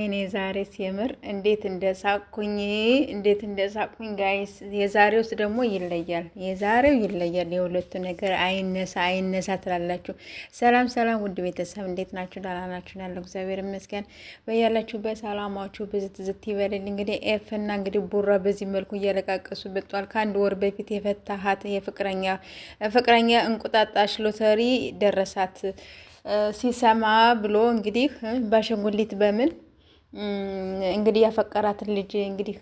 ወይኔ ዛሬ ሲምር እንዴት እንደሳቅኩኝ ጋይስ። የዛሬውስ ደግሞ ይለያል። የዛሬው ይለያል። የሁለቱ ነገር አይነሳ ትላላችሁ። ሰላም ሰላም፣ ውድ ቤተሰብ እንዴት ናችሁ? ደህና ናችሁ? ያለው እግዚአብሔር ይመስገን። በያላችሁበት ሰላማችሁ ብዝት ይበልል። እንግዲህ ኤፍ እና እንግዲህ ቡራ በዚህ መልኩ እያለቃቀሱ በጧል። ከአንድ ወር በፊት የፈታሃት የፍቅረኛ እንቁጣጣሽ ሎተሪ ደረሳት ሲሰማ ብሎ እንግዲህ ባሸንጉሊት በምን እንግዲህ ያፈቀራትን ልጅ እንግዲህ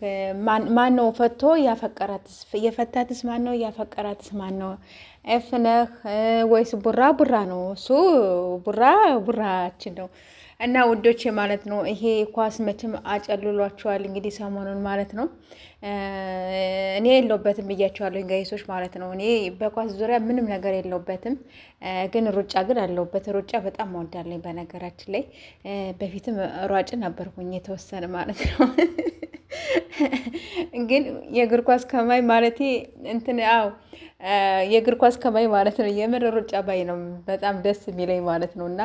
ማን ነው ፈቶ ያፈቀራትስ? የፈታትስ ማን ነው? ያፈቀራትስ ማን ነው? ኤፍ ነህ ወይስ ቡራ? ቡራ ነው እሱ። ቡራችን ነው። እና ውዶቼ ማለት ነው ይሄ ኳስ መቼም አጨልሏቸዋል እንግዲህ ሰሞኑን ማለት ነው። እኔ የለውበትም ብያቸዋለሁ ጋይሶች ማለት ነው። እኔ በኳስ ዙሪያ ምንም ነገር የለውበትም፣ ግን ሩጫ ግን አለውበት። ሩጫ በጣም ወዳለኝ በነገራችን ላይ በፊትም ሯጭ ነበርኩኝ የተወሰነ ማለት ነው። ግን የእግር ኳስ ከማይ ማለት እንትን የእግር ኳስ ከማይ ማለት ነው የምር ሩጫ ባይ ነው በጣም ደስ የሚለኝ ማለት ነው። እና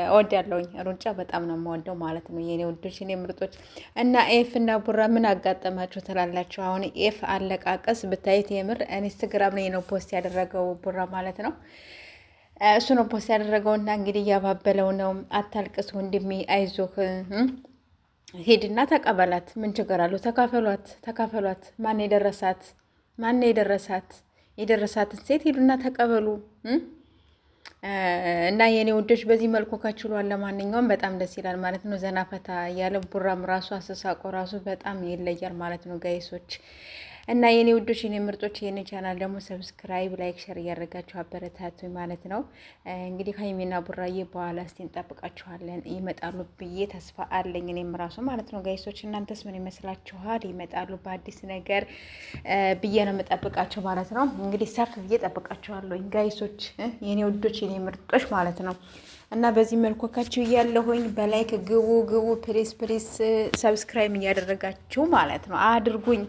እወዳለሁኝ ሩጫ በጣም ነው የምወደው ማለት ነው የኔ ውዶች፣ የኔ ምርጦች። እና ኤፍ እና ቡራ ምን አጋጠማችሁ ትላላችሁ? አሁን ኤፍ አለቃቀስ ብታይት የምር ኢንስታግራም ላይ ነው ፖስት ያደረገው ቡራ ማለት ነው። እሱ ነው ፖስት ያደረገው እና እንግዲህ እያባበለው ነው። አታልቅስ ወንድሜ አይዞህ፣ ሄድና ተቀበላት፣ ምን ችግር አለው? ተካፈሏት። ማን የደረሳትን ሴት ሄዱና ተቀበሉ። እና የኔ ውዶች በዚህ መልኩ ከችሏል። ለማንኛውም በጣም ደስ ይላል ማለት ነው። ዘና ፈታ ያለ ቡራም ራሱ አሰሳቆ ራሱ በጣም ይለያል ማለት ነው ጋይሶች። እና የኔ ውዶች፣ የኔ ምርጦች፣ የኔ ቻናል ደግሞ ሰብስክራይብ፣ ላይክ፣ ሸር እያደረጋችሁ አበረታቱ ማለት ነው። እንግዲህ ሀይሚና ቡራዬ በኋላ እስቲ እንጠብቃችኋለን። ይመጣሉ ብዬ ተስፋ አለኝ እኔም ራሱ ማለት ነው ጋይሶች። እናንተስ ምን ይመስላችኋል? ይመጣሉ በአዲስ ነገር ብዬ ነው የምጠብቃቸው ማለት ነው። እንግዲህ ሰፍ ብዬ ጠብቃችኋለሁ ጋይሶች፣ የኔ ውዶች፣ የኔ ምርጦች ማለት ነው። እና በዚህ መልኩ ካችሁ እያለሁኝ በላይክ ግቡ ፕሊስ፣ ሰብስክራይብ እያደረጋችሁ ማለት ነው አድርጉኝ።